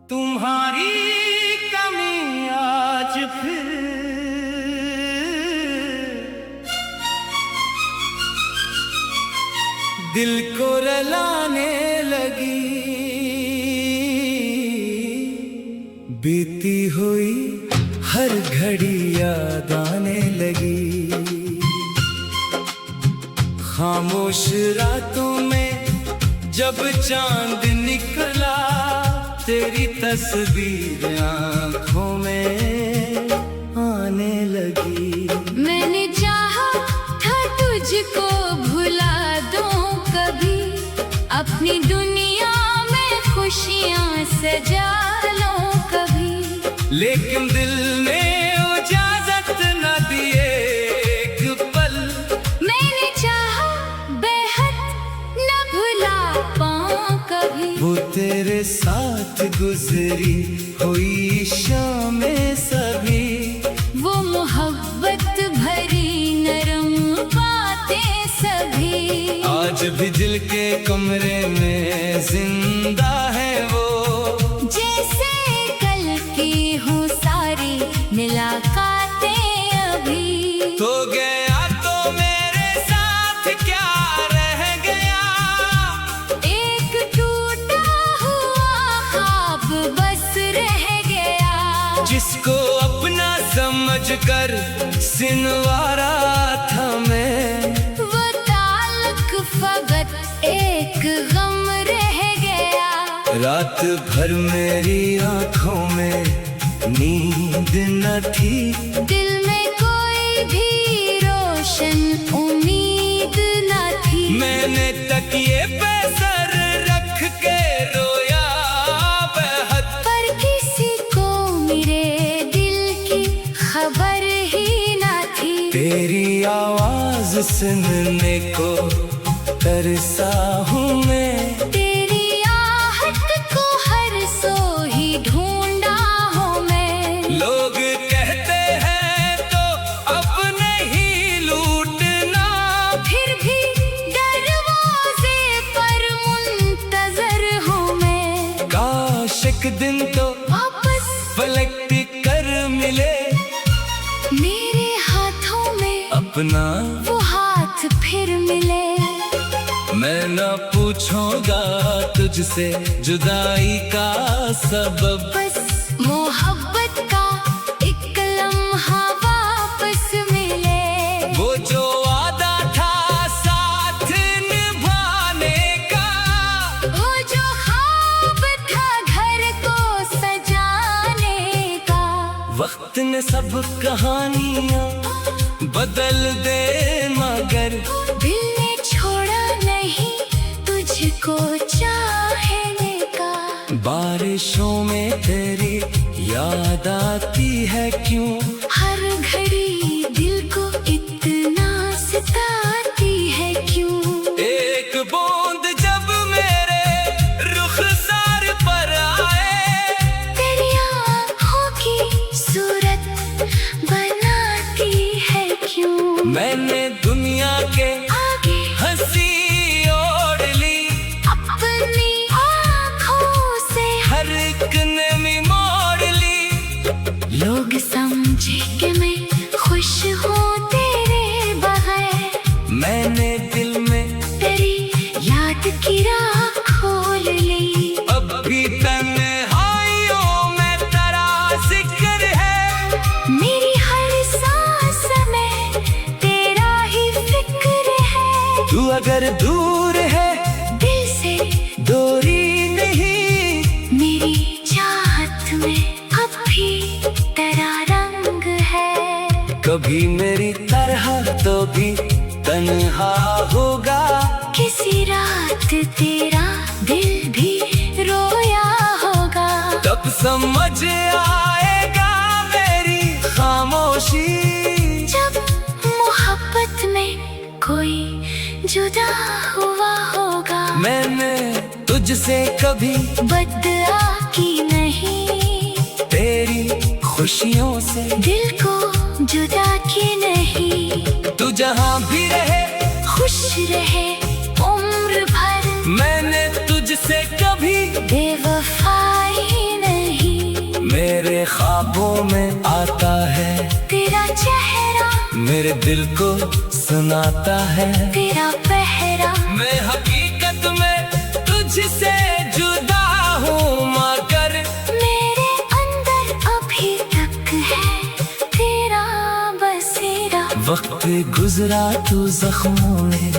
तुम्हारी कमी आज फिर दिल को रुलाने लगी। बीती हुई हर घड़ी याद आने लगी। खामोश रातों में जब चांद निकला, तेरी तस्वीर आँखों में आने लगी। मैंने चाहा था तुझको भुला दूं कभी, अपनी दुनिया में खुशियाँ सजा लूं कभी, लेकिन दिल ने इजाजत न दिए एक पल। मैंने चाहा बेहद न भुला पाऊं कभी। वो तेरे साथ गुजरी हुई शामें सभी, वो मोहब्बत भरी नरम बातें सभी, आज भी दिल के कमरे में जिंदा है वो। जैसे कल की हूँ सारी मुलाकातें अभी। तो गया तो मेरे साथ क्या रह गया, एक टूटा हुआ ख्वाब बस रह गया, जिसको अपना समझकर सिनवारा था मैं। वो ताल्लुक फकत एक गम रह गया। रात भर मेरी आंखों में नींद न थी, दिल में कोई भी रोशन उम्मीद न थी। मैंने तकिए पे सर रख के रोया बेहद, पर किसी को मेरे दिल की खबर ही न थी। तेरी आवाज सुनने को तरसा हूँ मैं। तेरी आहट को हर सो ही ढूंढा हूँ मैं। लोग कहते हैं तो अब नहीं लूटना, फिर भी दरवाजे पर मुंतजर हूँ मैं। काश एक दिन तो वापस पलट कर मिले मेरे हाथों में अपना। वो हाथ फिर मिले। मैं न पूछूंगा तुझसे जुदाई का सबब, बस मोहब्बत का एक लम्हा वापस मिले। वो जो वादा था साथ निभाने का, वो जो ख्वाब था घर को सजाने का। वक्त ने सब कहानियां बदल दे मगर दिल ने छोड़ा नहीं तुझको चाहने का। बारिशों में तेरी याद आती है क्यों, हर घड़ी दिल को इतना सताती है क्यों। एक बूंद जब मेरे रुखसार पर आए, तेरी आँखों की सूरत बनाती है क्यों। मैंने दुनिया के आगे हंसी ओढ़ ली, अपनी आँखों से हर एक नमी मोड़ ली। लोग समझे कि मैं खुश हूँ तेरे बगैर। मैंने दिल में तेरी याद की राह खोल ली। अब भी तन्हाइयों में तेरा जिक्र है, मेरी हर सांस में तेरा ही फिक्र है। तू अगर दूर है दिल से दूरी नहीं, मेरी चाहत में अब भी तेरा रंग है। कभी मेरी तरह तो भी तन्हा होगा, किसी रात तेरा दिल भी रोया होगा। तब समझ आएगा मेरी खामोशी, जब मोहब्बत में कोई जुदा हुआ होगा। मैंने तुझसे कभी बदआ की नहीं, तेरी खुशियों से दिल को जुदा की नहीं। तू जहाँ भी रहे खुश रहे उम्र भर, मैंने तुझसे कभी बेवफाई नहीं। ख्वाबों में आता है तेरा चेहरा, मेरे दिल को सुनाता है तेरा पहरा। मैं हकीकत में तुझसे जुदा हूँ मगर मेरे अंदर अभी तक है तेरा बसेरा। वक्त गुजरा तू जख्मों में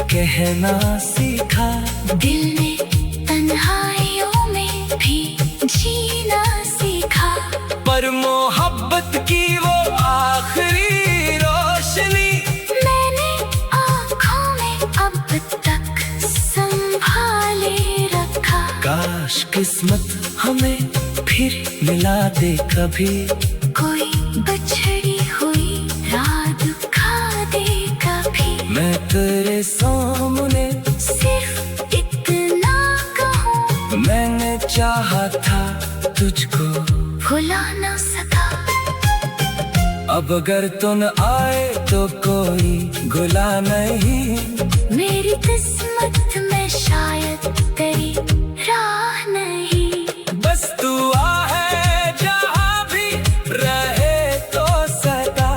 कहना सीखा, दिल ने तन्हाइयों में भी जीना सीखा। पर मोहब्बत की वो आखिरी रोशनी मैंने आँखों में अब तक संभाले रखा। काश किस्मत हमें फिर मिला दे कभी, कोई बछड़ी हुई राह दिखा दे कभी। मैं तेरे सामने सिर्फ इतना कहूँ, मैंने चाहा था तुझको भुला न सका। अब अगर तू न आए तो कोई गुला नहीं, मेरी किस्मत में शायद तेरी राह नहीं। बस दुआ है जहाँ भी रहे तो सदा,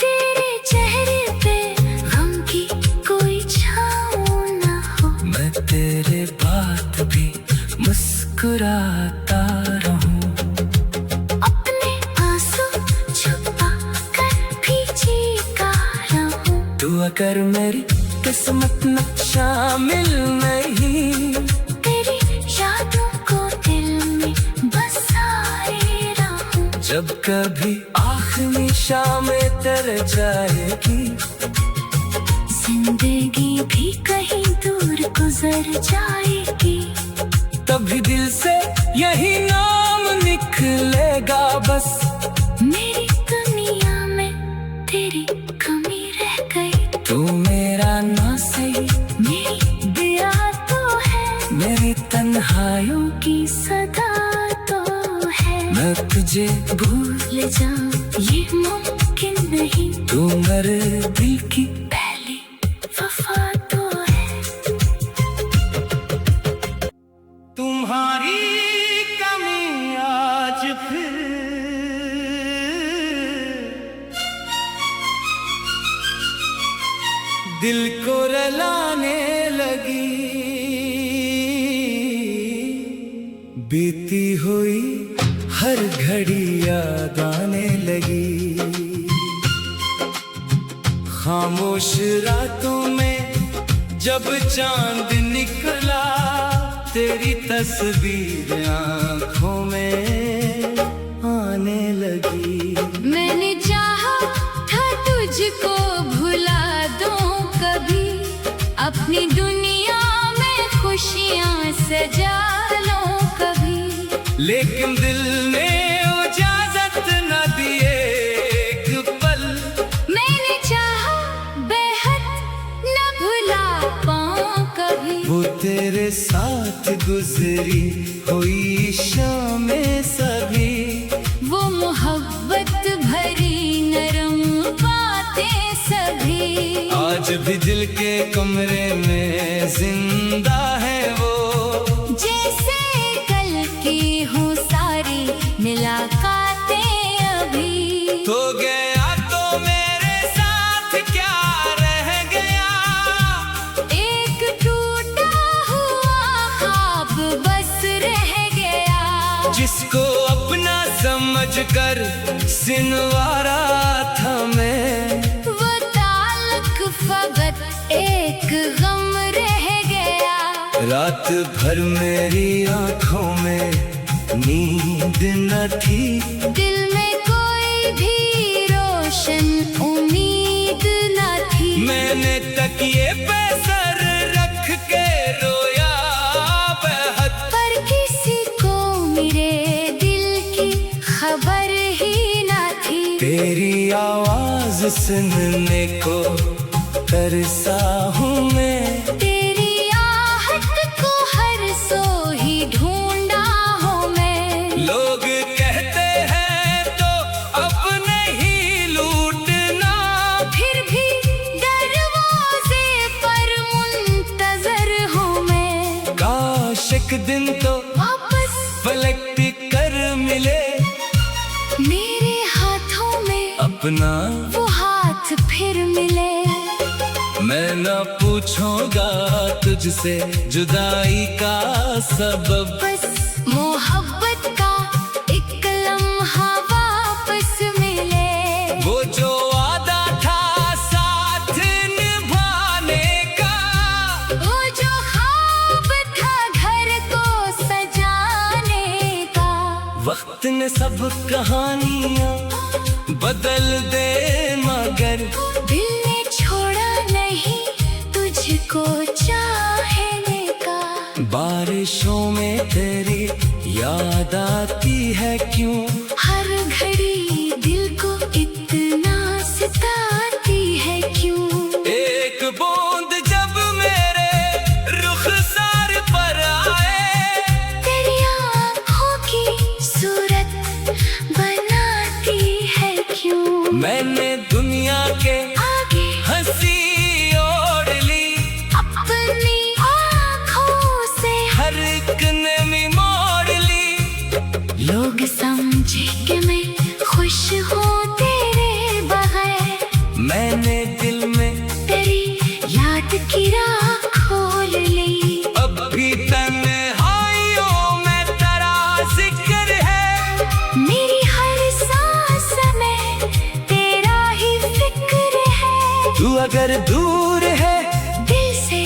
तेरे चेहरे पे गम की कोई छाँव न हो। मैं तेरे बात भी मुस्कुराता रहूं। अपने आंसू छुपा कर भी जीता रहूं। तू अगर मेरी किस्मत में शामिल नहीं, तेरी यादों को दिल में बसाए रहूं। जब कभी आखिरी शाम तर जाएगी, जिंदगी भी कहीं दूर गुजर जाएगी, तभी दिल से यही नाम निकलेगा बस। मेरी दुनिया में तेरी कमी रह गई। तू मेरा ना सही, मेरी दिया तो है, मेरी तन्हाइयों की सदा तो है। मैं तुझे भूल जाऊं ये मुमकिन नहीं, तू मेरे दिल की पहली वफा तो है। तुम्हारी कमी आज फिर दिल को रुलाने लगी, बीती हुई हर घड़ी याद आने लगी। खामोश रातों में जब चांद निकला, तेरी तस्वीर आँखों में आने लगी। मैंने चाहा था तुझको भुला दूं कभी, अपनी दुनिया में खुशियाँ सजा लूं कभी। लेकिन दिल ने इजाजत न दिए एक पल, मैंने चाहा बेहद न भुला पाऊं कभी। वो तेरे साथ गुजरी हुई शामें सभी, वो मोहब्बत भरी नरम बातें सभी, आज भी दिल के कमरे में जिंदा है वो। जैसे कल की हूँ सारी मुलाकातें अभी। तो गया तो मेरे साथ क्या रह गया, एक टूटा हुआ ख्वाब बस रह गया, जिसको अपना समझकर सिनवारा था मैं। वो ताल्लुक फकत एक गम रह गया। रात भर मेरी आंखों में नींद न थी, दिल में कोई भी रोशन उम्मीद न थी। मैंने तकिए पे सर रख के रोया बेहद, पर किसी को मेरे दिल की खबर ही न थी। तेरी आवाज सुनने को तरसा हूँ मैं। तेरी आहट को हर सो ही ढूंढा हूँ मैं। लोग कहते हैं तो अब नहीं लूटना, फिर भी दरवाजे पर मुंतजर हूँ मैं। काश एक दिन तो वापस पलट कर मिले, अपना वो हाथ फिर मिले। मैं न पूछूंगा तुझसे जुदाई का सबब, बस मोहब्बत का एक लम्हा वापस मिले। वो जो वादा था साथ निभाने का, वो जो ख्वाब था घर को सजाने का। वक्त ने सब कहानियां बदल दे मगर दिल ने छोड़ा नहीं तुझको चाहने का। बारिशों में तेरी याद आती है क्यों, हर घड़ी दिल को इतना सताती है क्यों। एक बूंद जब मेरे रुखसार पर आए, तेरी आँखों की सूरत बनाती है क्यों। मैंने दुनिया के आगे हंसी ओढ़ ली, अपनी आँखों से हर एक नमी मोड़ ली। लोग समझे कि मैं खुश हूँ तेरे बगैर। मैंने दिल में तेरी याद की राह खोल ली। अब भी तन्हाइयों में तेरा जिक्र है, मेरी हर सांस में तेरा ही फिक्र है। तू अगर दूर है दिल से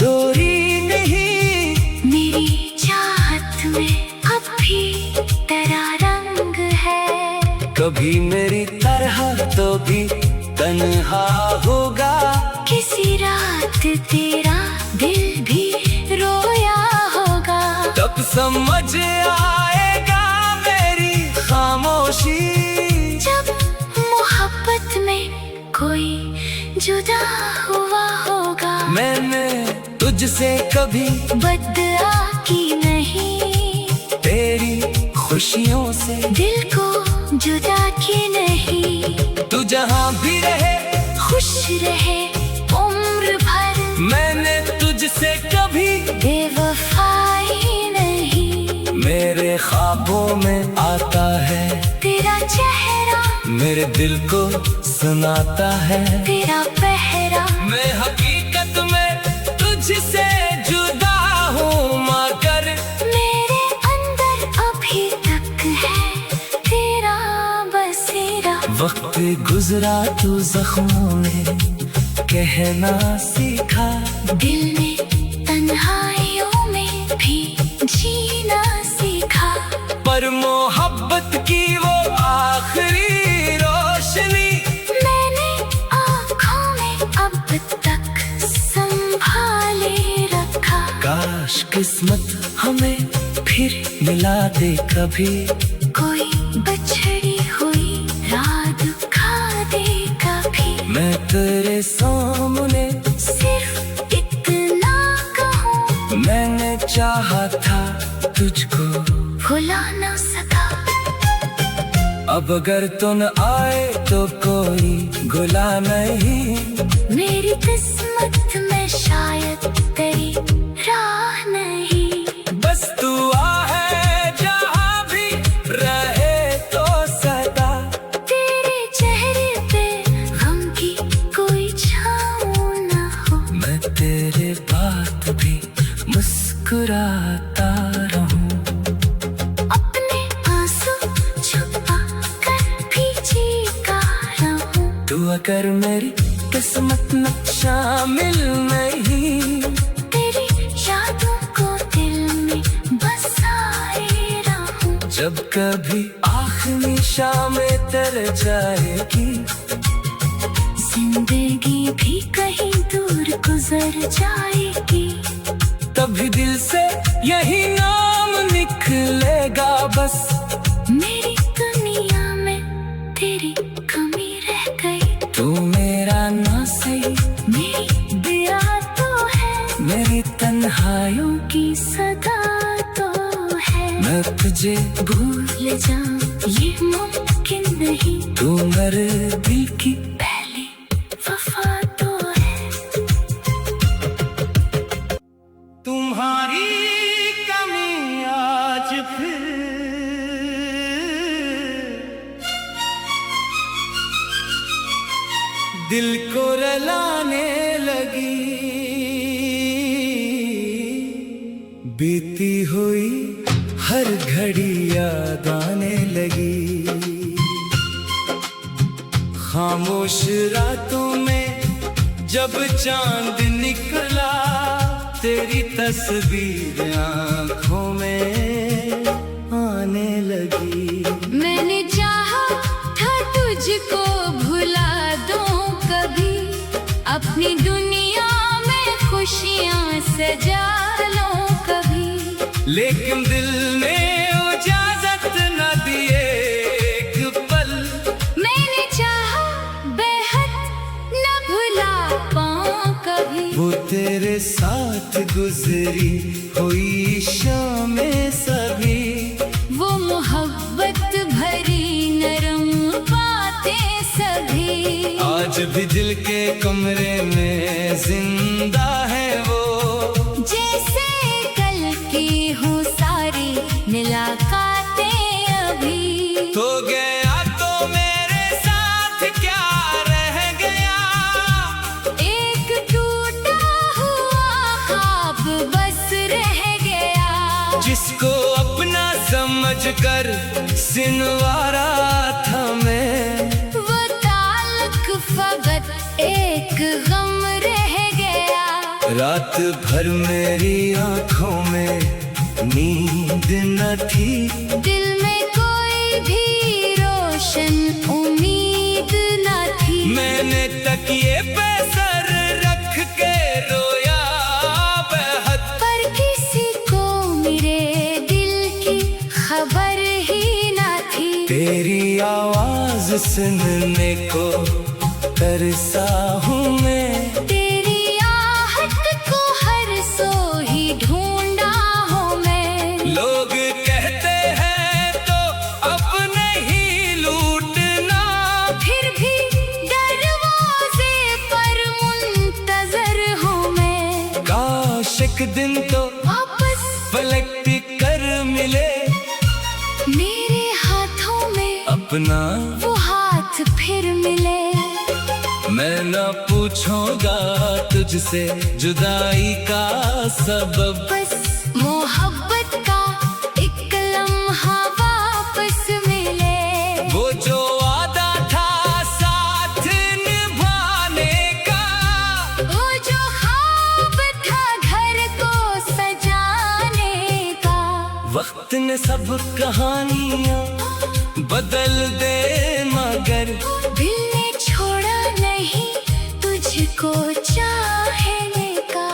दूरी नहीं, मेरी चाहत में अब भी तेरा रंग है। कभी मेरी तरह तो भी तन्हा होगा, किसी रात तेरा दिल भी रोया होगा। तब समझ आएगा मेरी खामोशी, जब मोहब्बत में कोई जुदा हुआ होगा। मैंने तुझसे कभी बदआ की नहीं, तेरी खुशियों से दिल को जुदा की नहीं। तू जहाँ भी रहे खुश रहे उम्र भर, मैंने तुझसे कभी बेवफाई नहीं। मेरे ख्वाबों में आता है तेरा चेहरा, मेरे दिल को सुनाता है। तेरा पहरा, मैं हकीकत में तुझसे जुदा हूँ मगर मेरे अंदर अभी तक है तेरा बसेरा। वक्त गुजरा तू जख्मों में कहना सीखा, दिल ने तन्हाइयों में भी जीना सीखा। पर मोहब्बत की वो आखिरी रोशनी मैंने आँखों में अब तक संभाले रखा। काश किस्मत हमें फिर मिला दे कभी, कोई बछड़ी हुई रात खा दे कभी। मैं तेरे सामने सिर्फ इतना कहूँ, मैंने चाहा था तुझको भुला न सका। अब अगर तू न आए तो कोई गुला नहीं, मेरी किस्मत में शायद तेरी राह नहीं। बस तू है जहाँ भी रहे तो सदा, तेरे चेहरे पे गम की कोई छाँव न हो। मैं तेरे बात भी मुस्कुराता रहूं। अपने आंसू छुपा कर भी जीता रहूं। तू अगर मेरी किस्मत में शामिल नहीं, तेरी यादों को दिल में बसाए रहूं। जब कभी आखिरी शाम तर जाएगी, जिंदगी भी कहीं दूर गुजर जाएगी। तभी दिल से यही नाम निकलेगा बस, मेरी दुनिया में तेरी कमी रह गई। तू मेरा ना सही मेरी दिया तो है, मेरी तन्हाइयों की सदा तो है। मैं तुझे भूल जाऊं ये मुमकिन नहीं, तू मेरे दिल की पहली वफा तो है। तुम्हारी कमी आज फिर दिल को रुलाने लगी। बीती हुई हर घड़ी याद आने लगी। खामोश रातों में जब चांद निकला, तेरी तस्वीर आंखों में आने लगी। मैंने चाहा था तुझको भुला दूं कभी, अपनी दुनिया में खुशियां सजा लूं कभी, लेकिन दिल ने इजाजत न दिए एक पल। मैंने चाहा बेहद न भुला पाऊं कभी, वो तेरे साथ गुजरी हुई शामें सभी, वो मोहब्बत भरी नरम बातें सभी। आज भी दिल के कमरे में जिंदा है वो, जैसे कल की हूँ सारी मुलाकातें अभी। तो गया तो मेरे साथ क्या रह गया, एक टूटा हुआ ख्वाब बस रह गया, जिसको अपना समझकर सिनवारा था मैं। वो ताल्लुक फकत एक गम रह गया। रात भर मेरी आंखों में नींद न थी, दिल में कोई भी रोशन उम्मीद न थी। मैंने तकिए पे सर रख के रोया बेहद, पर किसी को मेरे दिल की खबर ही न थी। तेरी आवाज सुनने को तरसा हूँ मैं, तेरी आहट को हर सो ही ढूंढा हूँ मैं। लोग कहते हैं तो अपने ही लूटना, फिर भी दरवाजे पर मुंतजर हूँ मैं। काश एक दिन तो वापस पलट कर मिले मेरे हाथों में अपना, वो हाथ फिर मिले। मैं न पूछूंगा तुझसे जुदाई का सबब, बस मोहब्बत का एक लम्हा वापस मिले। वो जो वादा था साथ निभाने का, वो जो ख्वाब था घर को सजाने का। वक्त ने सब कहानियां बदल दे मगर दिल ने छोड़ा नहीं तुझको चाहने का।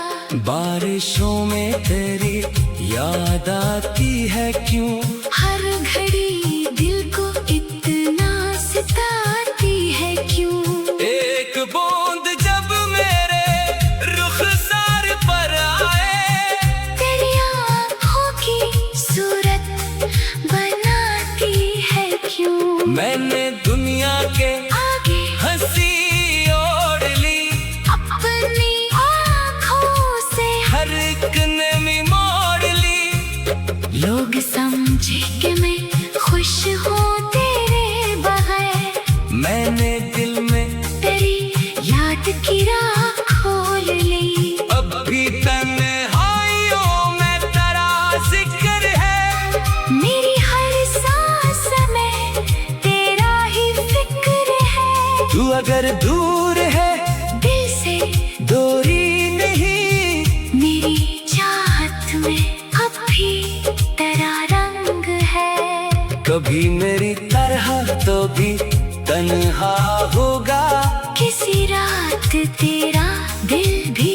बारिशों में तेरी याद आती है क्यों, हर घड़ी दिल को इतना सताती है क्यों। एक बूंद जब मेरे रुखसार पर आए, तेरी आँखों की सूरत बनाती है क्यों। मैंने दुनिया के आगे हंसी ओढ़ ली, अपनी आँखों से हर एक नमी मोड़ ली। लोग समझे कि मैं खुश हूँ तेरे बगैर, मैंने दिल में तेरी याद की राह खोल ली। अब भी तन्हाइयों में तेरा जिक्र है, मेरी हर सांस में तेरा ही फिक्र है। तू अगर दूर है दिल से दूरी नहीं, मेरी चाहत में अब भी तेरा रंग है। कभी मेरी तरह तो भी तन्हा होगा, किसी रात तेरा दिल भी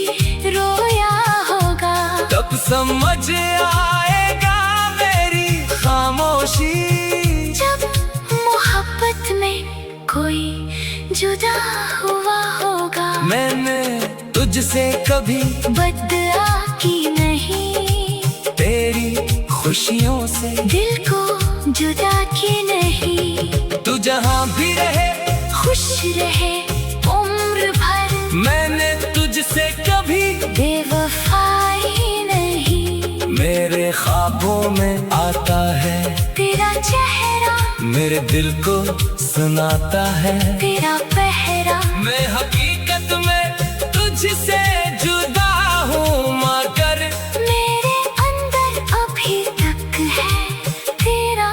रोया होगा। तब समझ आएगा मेरी खामोशी, जब मोहब्बत में कोई जुदा हुआ होगा। मैंने तुझसे कभी बदला की नहीं, तेरी खुशियों से दिल को जुदा की नहीं। तू जहाँ भी रहे खुश रहे उम्र भर, मैंने तुझसे कभी बेवफाई नहीं। मेरे ख्वाबों में आता है तेरा चेहरा, मेरे दिल को सुनाता है तेरा पहरा मैं हकीकत में तुझसे जुदा हूँ मगर मेरे अंदर अभी तक है तेरा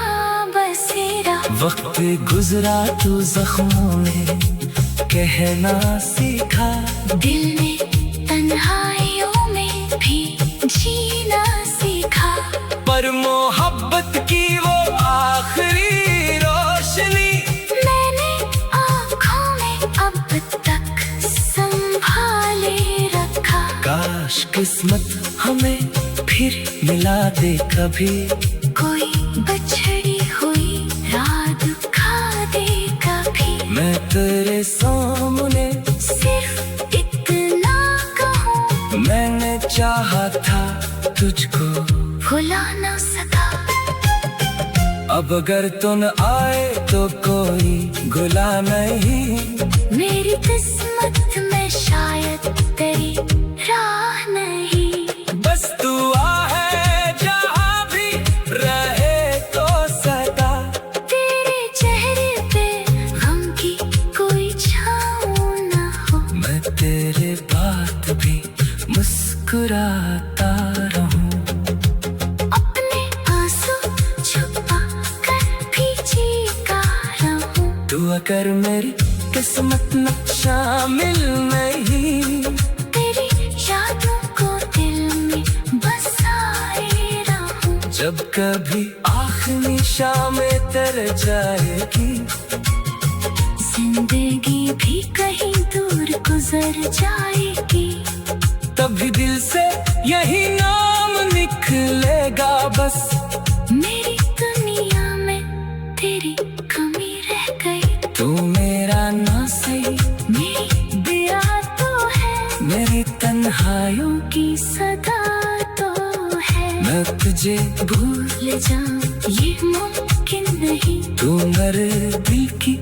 बसेरा। वक्त गुजरा तू जख्मों में कहना सीखा, दिल ने तन्हाइयों में भी जीना सीखा। पर मोहब्बत की वो आखिरी रोशनी मैंने आँखों में अब तक संभाले रखा। काश किस्मत हमें फिर मिला दे कभी, कोई बछड़ी हुई राह दिखा दे कभी। मैं तेरे सामने सिर्फ इतना कहूँ, मैंने चाहा था तुझको भुला न सका। अब अगर तू न आए तो कोई गुला नहीं, मेरी किस्मत में शायद तेरी राह नहीं। बस तू आहे जहाँ भी रहे तो सदा, तेरे चेहरे पे गम की कोई छाँव न हो। मैं तेरे बात भी मुस्कुराता रहूं। अपने आंसू छुपा कर भी चीखता रहूं। तू अगर मेरी किस्मत में शामिल नहीं, तेरी यादों को दिल में बसाए रहूं। जब कभी आखिरी शाम तर जाएगी, जिंदगी भी कहीं दूर गुजर जाएगी, तभी दिल से यही नाम निकलेगा बस। मेरी दुनिया में तेरी कमी रह गई। तू मेरा ना सही, मेरी दिया तो है, मेरी तन्हाइयों की सदा तो है। मैं तुझे भूल जाऊं ये मुमकिन नहीं, तू मेरे दिल की